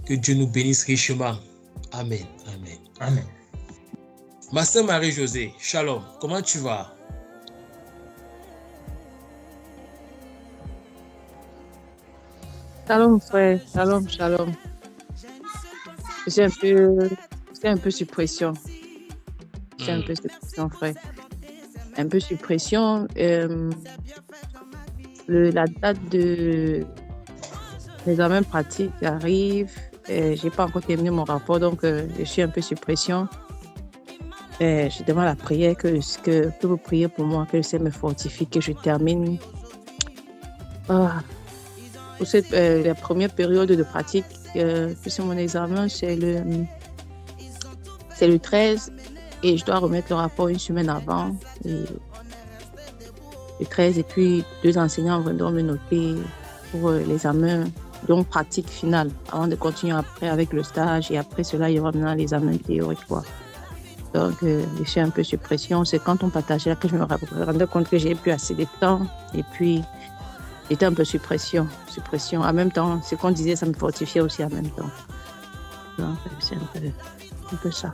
Que Dieu nous bénisse richement. Amen. Amen. Amen. Ma sœur Marie-Josée, shalom, comment tu vas? Shalom frère, shalom. Je suis un peu sous pression. Frère. Un peu sous pression. La date de l'examen pratique arrive. J'ai pas encore terminé mon rapport, donc je suis un peu sous pression. Je demande la prière que vous priez pour moi, que le Seigneur me fortifie, que je termine. Pour la première période de pratique, puisque mon examen, c'est le 13 et je dois remettre le rapport une semaine avant. Le 13, et puis 2 enseignants vont me noter pour l'examen, donc pratique finale, avant de continuer après avec le stage. Et après cela, il y aura maintenant l'examen théorique. Donc, je suis un peu sous pression. C'est quand on partageait là que je me rendais compte que j'ai plus assez de temps. Et puis, j'étais un peu sous pression. En même temps, ce qu'on disait, ça me fortifiait aussi en même temps. Donc, c'est un peu ça.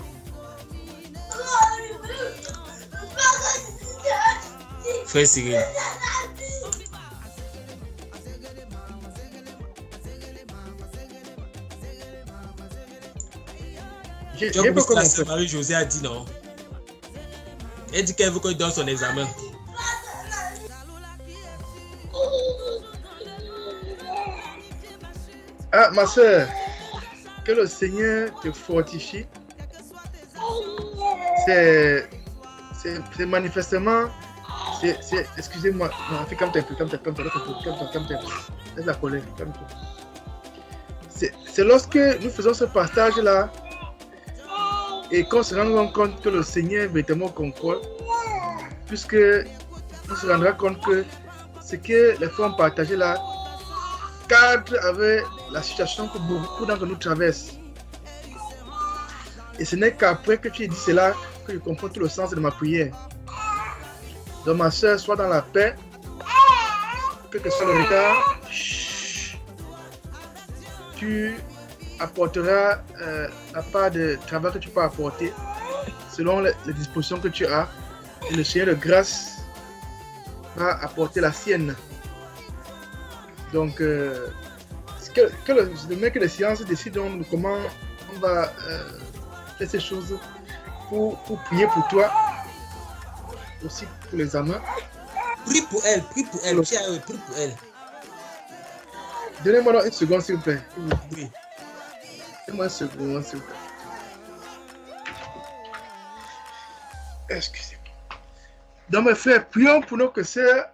Frère Cyril. Tu as compris ce que la sœur Marie-Josée a dit, non? Elle dit qu'elle veut qu'il donne son examen. Ah, ma soeur, que le Seigneur te fortifie. C'est manifestement, excusez-moi, non, fais comme t'es, laisse la colère, calme-toi. C'est lorsque nous faisons ce partage-là et qu'on se rend compte que le Seigneur est véritablement concorde, puisque on se rendra compte que ce que les frères ont partagé là cadre avec la situation que beaucoup d'entre nous traversent. Et ce n'est qu'après que tu aies dit cela que je comprends tout le sens de ma prière. Donc ma soeur, sois dans la paix, quel que soit le retard, tu apporteras la part de travail que tu peux apporter selon les dispositions que tu as, et le Seigneur de grâce va apporter la sienne. Donc, demain que les sciences décident de comment on va faire ces choses pour prier pour toi, aussi pour l'examen. Prie pour elle. Prie pour elle. Donnez-moi une seconde, s'il vous plaît. Oui. Donnez-moi une seconde, s'il vous plaît. Excusez-moi. Donc, mes frères, prions pour nos sœurs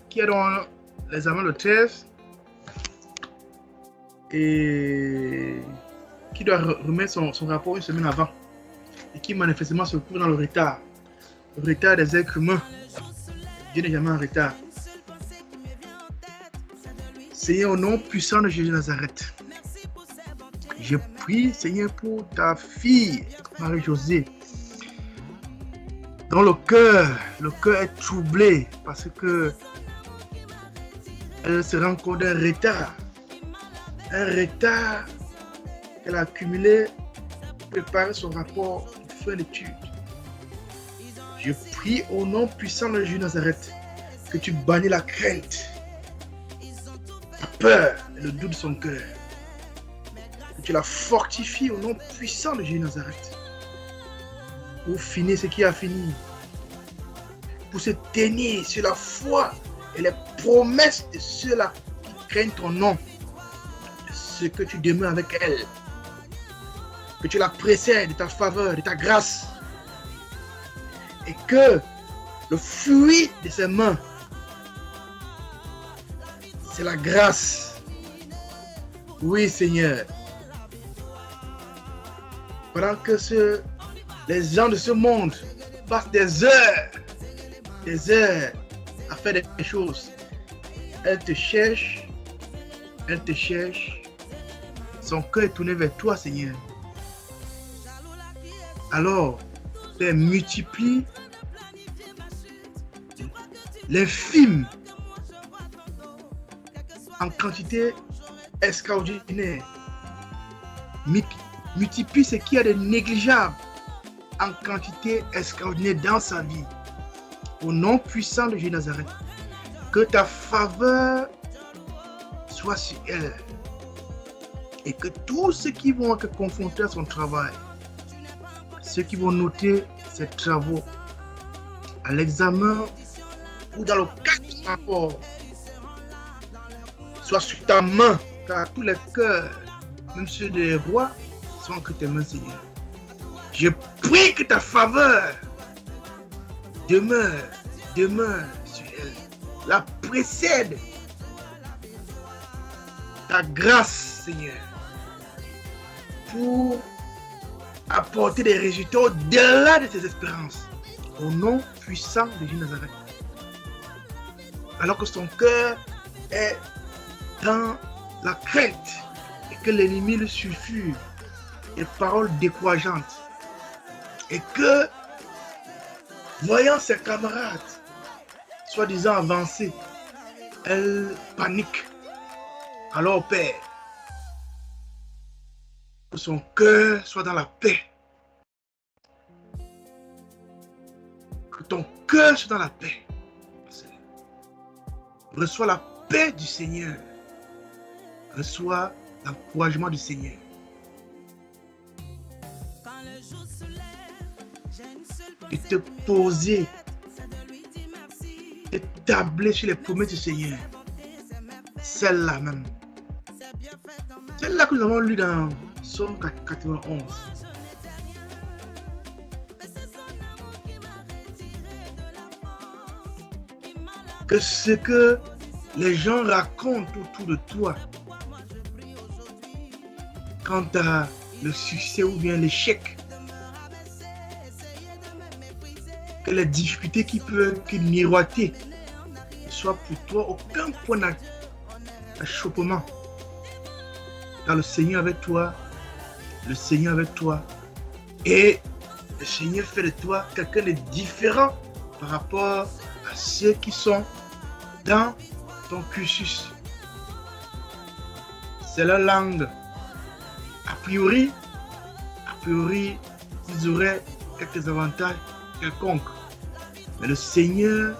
qui est dans l'examen le 13 et qui doit remettre son rapport une semaine avant et qui manifestement se trouve dans le retard des êtres humains. Dieu n'est jamais en retard. Seigneur, au nom puissant de Jésus de Nazareth, je prie, Seigneur, pour ta fille, Marie-Josée, dont le cœur est troublé parce que elle se rend compte d'un retard qu'elle a accumulé pour préparer son rapport de fin d'études. Je prie au nom puissant de Jésus de Nazareth que tu bannis la crainte, la peur et le doute de son cœur. Que tu la fortifies au nom puissant de Jésus de Nazareth pour finir ce qui a fini, pour se tenir sur la foi et les promesses de ceux-là qui craignent ton nom, ce que tu demeures avec elle, que tu la précèdes de ta faveur, de ta grâce, et que le fruit de ses mains, c'est la grâce. Oui, Seigneur. Pendant que les gens de ce monde passent des heures à faire des choses, elle te cherche, son cœur est tourné vers toi, Seigneur. Alors, Père, multiplie l'infime en quantité extraordinaire. Multiplie ce qui est de négligeable en quantité extraordinaire dans sa vie. Au nom puissant de Jésus de Nazareth, que ta faveur soit sur elle. Et que tous ceux qui vont être confrontés à son travail, ceux qui vont noter ses travaux, à l'examen ou dans le cadre de son rapport, soient sur ta main, car tous les cœurs, même ceux des rois, sont entre tes mains, Seigneur. Je prie que ta faveur demeure sur elle, la précède. Ta grâce, Seigneur, pour apporter des résultats au-delà de ses espérances. Au nom puissant de Jésus de Nazareth. Alors que son cœur est dans la crainte et que l'ennemi le sulfure, et paroles décourageantes. Et que, voyant ses camarades, soi-disant avancés, elle panique. Alors, Père, que son cœur soit dans la paix. Que ton cœur soit dans la paix. Reçois la paix du Seigneur. Reçois l'encouragement du Seigneur. Et te poser, t'établir sur les promesses du Seigneur. Celle-là même. Celle-là que nous avons lue dans Psaume 91. Que ce que les gens racontent autour de toi quant à le succès ou bien l'échec, que les difficultés qui peuvent miroiter ne soient pour toi aucun point d'achoppement. Car le Seigneur avec toi, le Seigneur avec toi, et le Seigneur fait de toi quelqu'un de différent par rapport à ceux qui sont dans ton cursus. C'est leur langue. A priori, ils auraient quelques avantages quelconques. Mais le Seigneur,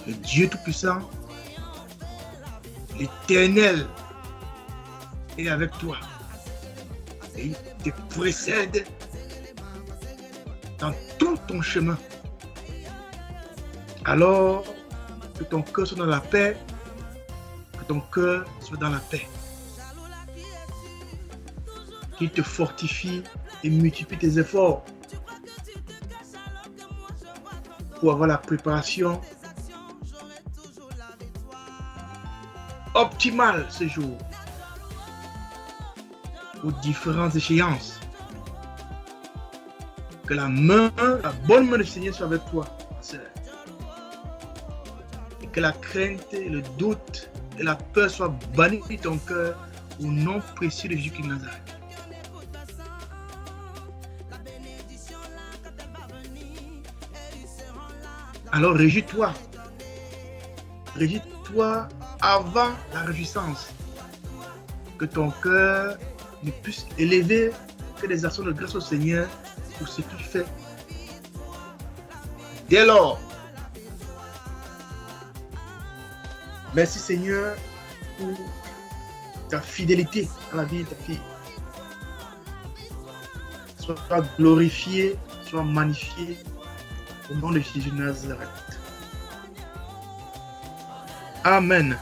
le Dieu Tout-Puissant, l'Éternel est avec toi. Et il te précède dans tout ton chemin. Alors, que ton cœur soit dans la paix, que ton cœur soit dans la paix. Qu'il te fortifie et multiplie tes efforts pour avoir la préparation optimale ce jour aux différentes échéances. Que la bonne main du Seigneur soit avec toi, sœur. Et que la crainte, le doute et la peur soient bannis de ton cœur au nom précieux de Jésus de Nazareth. Alors réjouis-toi. Réjouis-toi avant la réjouissance. Que ton cœur ne puisse élever que des actions de grâce au Seigneur pour ce qu'il fait. Dès lors, merci Seigneur pour ta fidélité à la vie de ta fille. Sois glorifié, sois magnifié au nom de Jésus de Nazareth. Amen.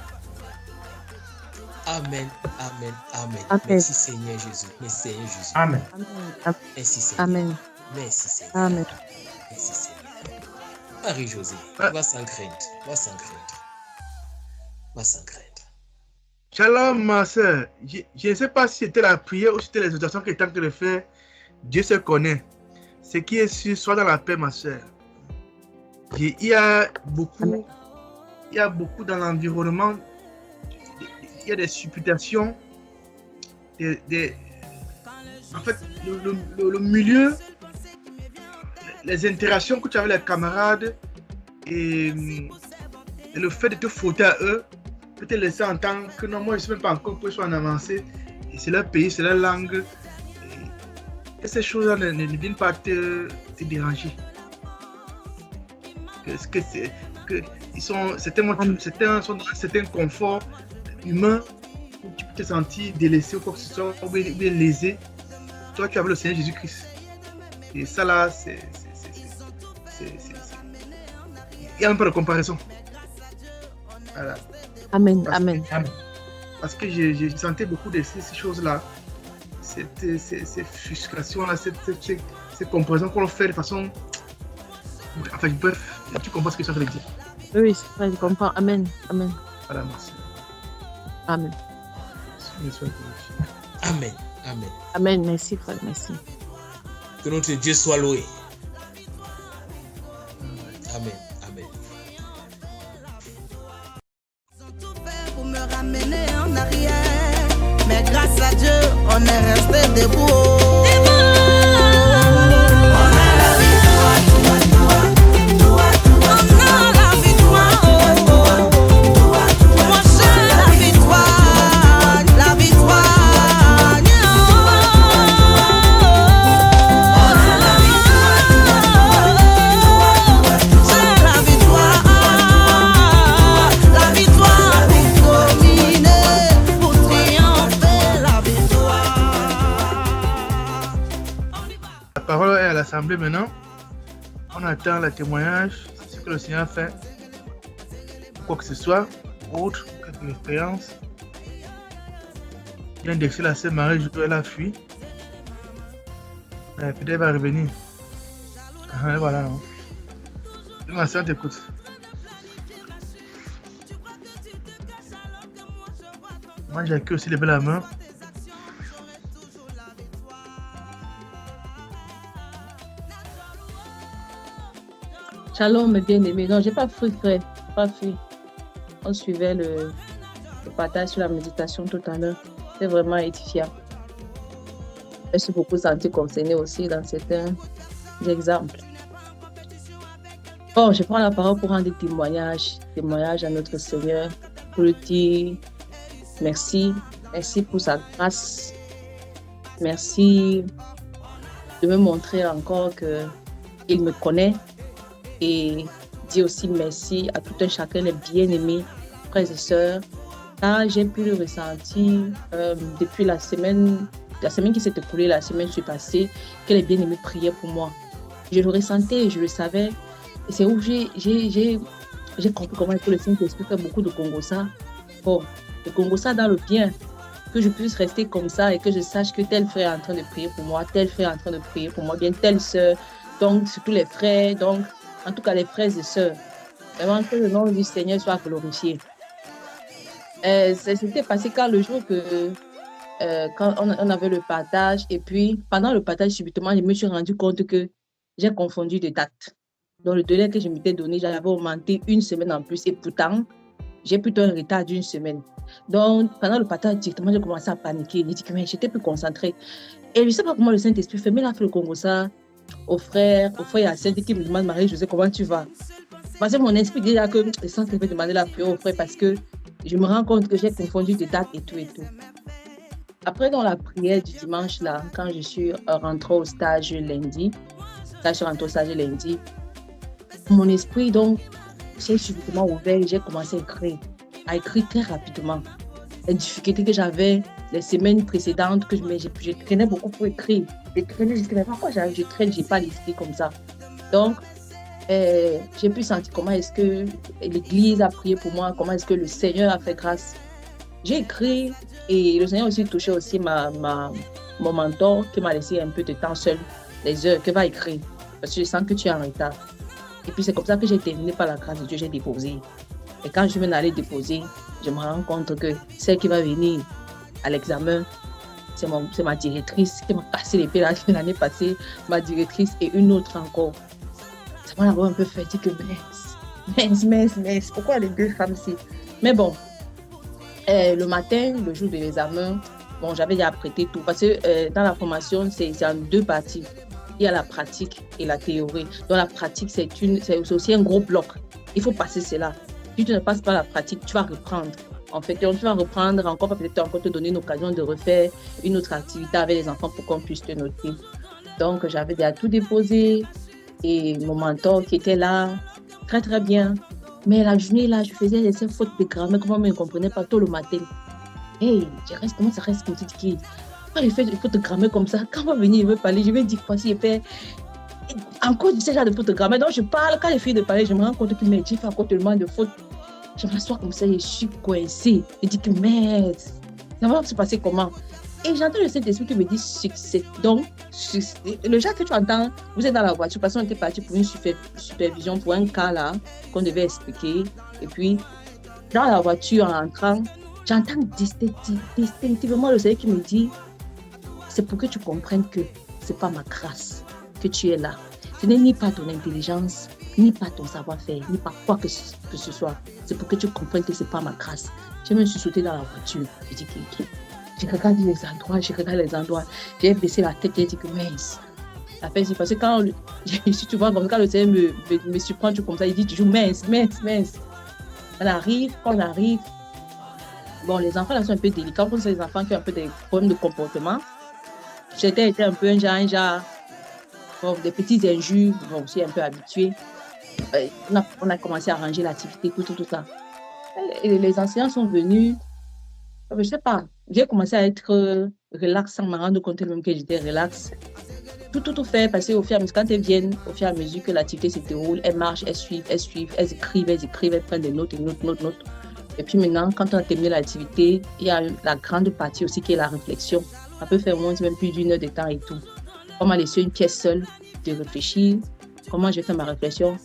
Amen, amen, amen. Amen. Merci Seigneur Jésus. Merci Seigneur Jésus. Amen. Merci Seigneur. Amen. Merci Seigneur. Amen. Merci Seigneur. Marie-Josée, va sans crainte. Va sans crainte. Va sans crainte. Shalom ma soeur. Je ne sais pas si c'était la prière ou si c'était les exhortations qu'il est en train de faire. Dieu se connaît. Ce qui est sûr, sois dans la paix ma soeur. Il y a beaucoup dans l'environnement, il y a des supputations, en fait, le milieu, les interactions que tu as avec les camarades et le fait de te frotter à eux peut te laisser entendre que non, moi je ne suis même pas encore pour en avancée. Et c'est leur pays, c'est leur langue. Et ces choses-là ne viennent pas te déranger. Certains sont dans un certain confort humain où tu peux te sentir délaissé ou quoi que ce soit, ou bien lésé. Toi, tu as le Seigneur Jésus-Christ. Et ça là, il n'y a même pas de comparaison. Voilà. Amen. Parce que j'ai senti beaucoup de ces choses-là, ces frustrations-là, ces comparaisons qu'on fait de façon... Enfin, bref, tu comprends ce que je suis en train de dire. Oui, c'est vrai, je comprends. Amen. Voilà, merci. Amen. Amen. Merci, frère, merci. Que notre Dieu soit loué. Amen. Pour me ramener en arrière, mais grâce à Dieu, on est resté debout. La parole est à l'Assemblée maintenant. On attend le témoignage, ce que le Seigneur a fait, quoi que ce soit, autre, quelque expérience. Il vient d'exciter la sœur Marie, elle a fui. Peut-être elle va revenir. Voilà, non. Ma sœur t'écoute. Moi, j'ai aussi levé la main. Shalom, mes bien-aimés. Non, j'ai pas fui, frère. Pas fui. On suivait le partage sur la méditation tout à l'heure. C'est vraiment édifiant. Je suis beaucoup senti concernée aussi dans certains exemples. Bon, je prends la parole pour rendre témoignage à notre Seigneur, pour lui dire merci. Merci pour sa grâce. Merci de me montrer encore qu'il me connaît. Et dire aussi merci à tout un chacun des bien-aimés, frères et sœurs, car j'ai pu le ressentir depuis la semaine qui s'est écoulée, la semaine passée, que les bien-aimés priaient pour moi. Je le ressentais, je le savais, et c'est où j'ai compris comment le Saint-Esprit fait beaucoup de Congosa. Bon, le Congosa dans le bien, que je puisse rester comme ça et que je sache que tel frère est en train de prier pour moi, tel frère est en train de prier pour moi, bien telle sœur, donc surtout les frères, donc en tout cas les frères et sœurs. Vraiment que le nom du Seigneur soit glorifié. C'était passé quand le jour quand on avait le partage, et puis pendant le partage, subitement, je me suis rendu compte que j'ai confondu de date. Dans le délai que je m'étais donné, j'avais augmenté une semaine en plus, et pourtant, j'ai plutôt un retard d'une semaine. Donc, pendant le partage, directement, j'ai commencé à paniquer. J'ai dit que j'étais plus concentrée. Et je ne sais pas comment le Saint-Esprit fait, mais il a fait le Congo ça au frère et à celle qui me demande, Marie-Josée, comment tu vas? Parce que mon esprit dit là que je sens qu'il peut demander la prière au frère parce que je me rends compte que j'ai confondu des dates et tout. Après, dans la prière du dimanche, là, quand je suis rentrée au stage lundi, mon esprit, donc, j'ai subitement ouvert et j'ai commencé à écrire très rapidement. Les difficultés que j'avais les semaines précédentes, que je traînais beaucoup pour écrire. Je disais, mais pourquoi je traîne, je n'ai pas l'esprit comme ça. Donc, j'ai pu sentir comment est-ce que l'Église a prié pour moi, comment est-ce que le Seigneur a fait grâce. J'ai écrit et le Seigneur aussi touché aussi mon mentor qui m'a laissé un peu de temps seul, les heures, que va écrire, parce que je sens que tu es en retard. Et puis c'est comme ça que j'ai terminé par la grâce de Dieu, j'ai déposé. Et quand je viens d'aller déposer, je me rends compte que celle qui va venir à l'examen, c'est ma directrice qui m'a cassé les pieds l'année passée, ma directrice et une autre encore. Ça m'a un peu fait dire que mince, pourquoi les deux femmes-ci? Mais bon, le matin, le jour de l'examen, bon, j'avais déjà prêté tout parce que dans la formation, c'est en deux parties. Il y a la pratique et la théorie. Dans la pratique, c'est aussi un gros bloc. Il faut passer cela. Si tu ne passes pas la pratique, tu vas reprendre. En fait, et on va reprendre encore, peut-être encore te donner une occasion de refaire une autre activité avec les enfants pour qu'on puisse te noter. Donc, j'avais déjà tout déposé et mon mentor qui était là, très très bien. Mais la journée là, je faisais ces fautes de grammaire, comment je ne comprenais pas tôt le matin. Hey, je reste, comment ça reste comme tu dis? Quand il fait des fautes de grammaire comme ça, quand il va venir, il veut parler, je vais dire quoi s'il fait encore de ce genre de fautes de grammaire. Donc, je parle, quand il fait de parler, je me rends compte que j'ai fait encore tellement de fautes. Je m'assois comme ça, je suis coincée. Je dis que merde, ça va se passer comment? Et j'entends le Saint-Esprit qui me dit succès. Donc, le genre que tu entends, vous êtes dans la voiture, parce qu'on était parti pour une supervision, pour un cas là, qu'on devait expliquer. Et puis, dans la voiture, en entrant, j'entends distinctivement le Seigneur qui me dit, c'est pour que tu comprennes que ce n'est pas ma grâce que tu es là. Ce n'est ni pas ton intelligence, ni pas ton savoir-faire, ni pas quoi que ce soit. C'est pour que tu comprennes que ce n'est pas ma grâce. Je me suis sautée dans la voiture. Je dis que je regarde les endroits, j'ai baissé la tête, j'ai dit que mince. Après, c'est parce que quand, si tu vois, comme quand le Seigneur me surprend comme ça, il dit toujours mince. Quand on arrive, bon, les enfants là sont un peu délicats, pour ces enfants qui ont un peu des problèmes de comportement. J'étais un peu un genre, bon, des petits injures, bon, aussi un peu habitué. On a commencé à arranger l'activité, tout ça. Et les enseignants sont venus, je ne sais pas, j'ai commencé à être relax sans me rendre compte même que j'étais relax. Tout fait, parce qu'au fur et à mesure, quand elles viennent, au fur et à mesure que l'activité se déroule, elles marchent, elles suivent, elles écrivent, elles prennent des notes. Et puis maintenant, quand on a terminé l'activité, il y a la grande partie aussi qui est la réflexion. Ça peut faire au moins même plus d'une heure de temps et tout. On m'a laissé une pièce seule de réfléchir. Comment je vais faire ma réflexion?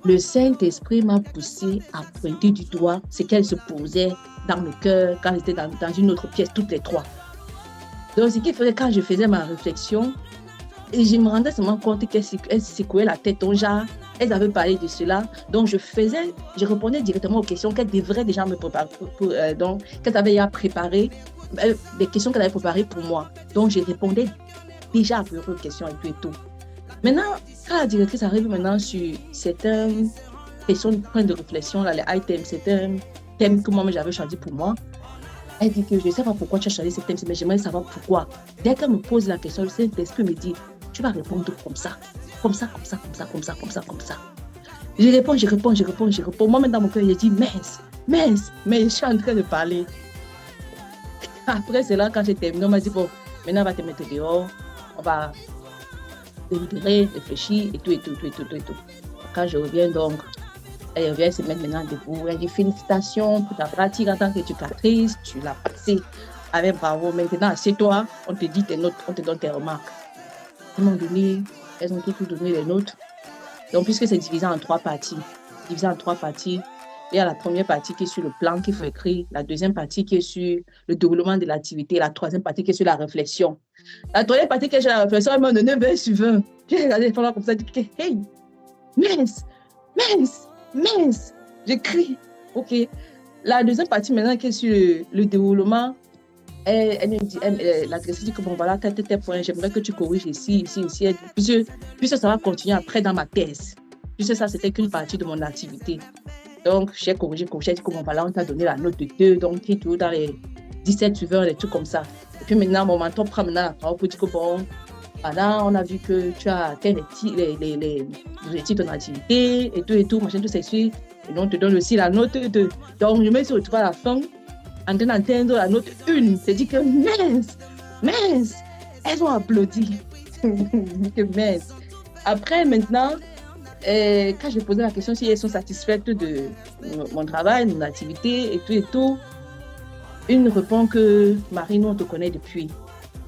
Le Saint-Esprit m'a poussé à pointer du doigt ce qu'elle se posait dans le cœur quand j'étais dans une autre pièce, toutes les trois. Donc, ce qui faisait quand je faisais ma réflexion, et je me rendais seulement compte qu'elles secouaient la tête, donc genre, elles avaient parlé de cela. Donc, je répondais directement aux questions qu'elles devraient déjà me préparer, donc, qu'elles avaient déjà préparées, des questions qu'elles avaient préparées pour moi. Donc, je répondais déjà à plusieurs questions et tout. Maintenant, quand la directrice arrive maintenant sur certaines questions de point de réflexion, là, les items, certains thèmes que moi j'avais choisi pour moi, elle dit que je ne sais pas pourquoi tu as choisi ce thème, mais j'aimerais savoir pourquoi. Dès qu'elle me pose la question, le Saint-Esprit me dit, tu vas répondre comme ça. Je réponds. Moi, même dans mon cœur, je dis, mince, mais je suis en train de parler. Après, c'est là, quand j'ai terminé, on m'a dit, bon, maintenant, on va te mettre dehors, on va délibérer, réfléchir et tout. Quand je reviens, donc, elle revient se mettre maintenant debout. Elle dit félicitations pour ta pratique en tant qu'éducatrice, tu l'as passé avec bravo. Maintenant, assieds-toi, on te dit tes notes, on te donne tes remarques. Elles ont tout donné les notes. Donc, puisque c'est divisé en trois parties, il y a la première partie qui est sur le plan qu'il faut écrire, la deuxième partie qui est sur le déroulement de l'activité, la troisième partie qui est sur la réflexion. La troisième partie qui est sur la réflexion, elle m'a donné 20 sur 20. J'ai regardé les femmes comme ça, je dis, hey, mince, j'écris. Ok. La deuxième partie maintenant qui est sur le déroulement, elle me dit, la directrice dit que bon voilà, tel point, j'aimerais que tu corriges ici. Puisque ça va continuer après dans ma thèse. Puisque ça, c'était qu'une partie de mon activité. Donc, j'ai corrigé, j'ai dit que bon voilà, on t'a donné la note de 2, donc tu es toujours dans les 17 sur 20, des trucs comme ça. Et puis maintenant, mon mentor prend maintenant la parole pour dire que bon, voilà, on a vu que tu as atteint les ton activité et tout, machin, tout ceci. Et donc, on te donne aussi la note 2. Donc, je me suis retrouvée à la fin, en train d'entendre la note 1. C'est dit que mince, elles ont applaudi. Que mince. Après, maintenant, quand j'ai posé la question si elles sont satisfaites de mon travail, de mon activité et tout, une répond que Marie, nous, on te connaît depuis.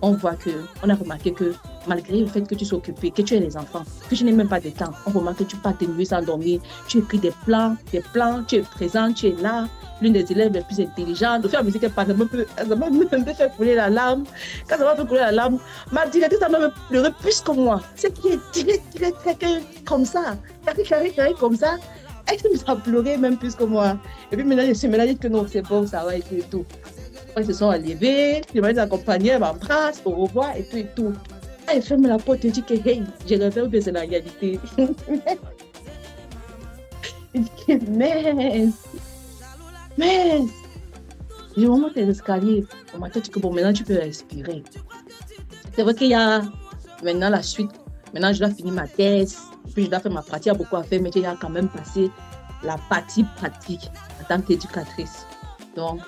On a remarqué que malgré le fait que tu sois occupée, que tu aies les enfants, que tu n'aies même pas de temps, on remarque que tu pars tes nuits sans dormir, tu écris des plans, tu es présent, tu es là, l'une des élèves les plus intelligentes. Au fur et à mesure qu'elle parle, elle m'a même fait couler la larme. Quand ça m'a fait couler la larme, ma directrice a même pleuré plus que moi. C'est qui est très comme ça, carré comme ça. Elle a pleuré même plus que moi. Et puis maintenant, je suis dit que non, c'est bon, ça va et tout. Ils se sont levés, je m'ai accompagné, elle m'embrasse, au revoir et tout. Elle ferme la porte et dit que hey, j'ai rêvé que c'est la réalité. Il dit que mince. Je remonte les escaliers. On m'a dit que bon, maintenant tu peux respirer. C'est vrai qu'il y a maintenant la suite. Maintenant, je dois finir ma thèse. Puis je dois faire ma pratique. Il y a beaucoup à faire, mais il y a quand même passé la partie pratique en tant qu'éducatrice. Donc,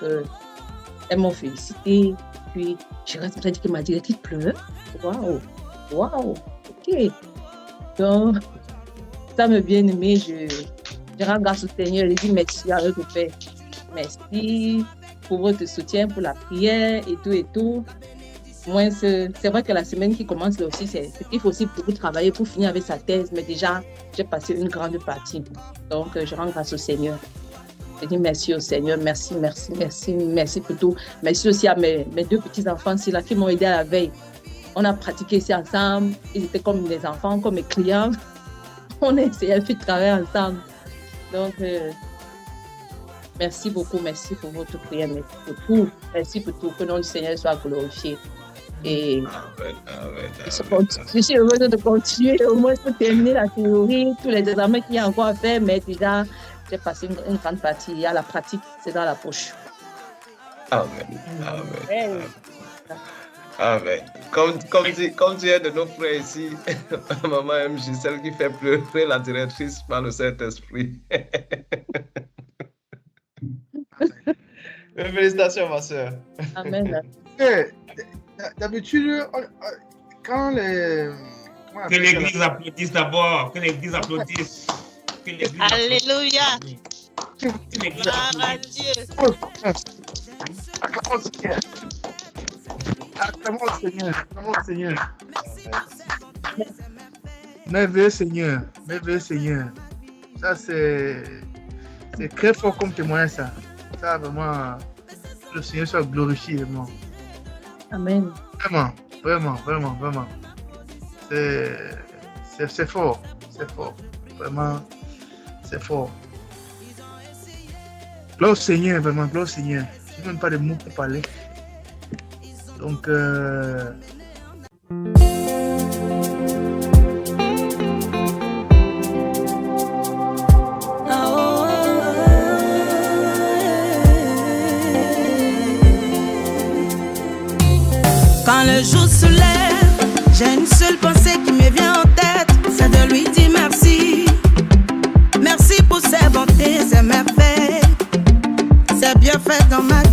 elles m'ont félicité. Puis, je reste dit que ma directrice pleure. Waouh! Waouh! OK. Donc, ça me bien aimé. Je rends grâce au Seigneur. Je dis merci à eux de faire. Merci pour votre soutien, pour la prière et tout et tout. Moi, c'est vrai que la semaine qui commence là aussi, il faut aussi beaucoup travailler pour finir avec sa thèse. Mais déjà, j'ai passé une grande partie. Donc, je rends grâce au Seigneur. Je dis merci au Seigneur. Merci, merci, merci, merci pour tout. Merci aussi à mes deux petits-enfants là, qui m'ont aidé à la veille. On a pratiqué ici ensemble. Ils étaient comme des enfants, comme mes clients. On a essayé de travailler ensemble. Donc, merci beaucoup. Merci pour votre prière. Merci pour tout. Merci pour tout. Que le nom du Seigneur soit glorifié. Et je suis heureuse de continuer, au moins pour terminer la théorie, tous les examens qu'il y a encore à faire, mais déjà, j'ai passé une grande partie. Il y a la pratique, c'est dans la poche. Amen. Amen. Amen. Comme tu es de nos frères ici, maman MJ, celle qui fait pleurer la directrice par le Saint-Esprit. Félicitations, ma soeur. Amen. D'habitude, quand les... Que l'église applaudisse d'abord, que l'église applaudisse. Alléluia. Gloire à Dieu. Acclamons le Seigneur. Acclamons le Seigneur. Merveilleux Seigneur. Merveilleux Seigneur. Ça, c'est très fort comme témoignage, ça. Ça, vraiment, le Seigneur soit glorifié, vraiment. Amen. Vraiment. C'est fort. C'est fort. Vraiment, c'est fort. Gloire au Seigneur, vraiment, gloire au Seigneur. Je n'ai même pas de mots pour parler. Donc, Quand le jour se lève, j'ai une seule pensée qui me vient en tête, c'est de lui dire merci. Merci pour ses bontés, ses merveilles, ses bienfaits dans ma vie.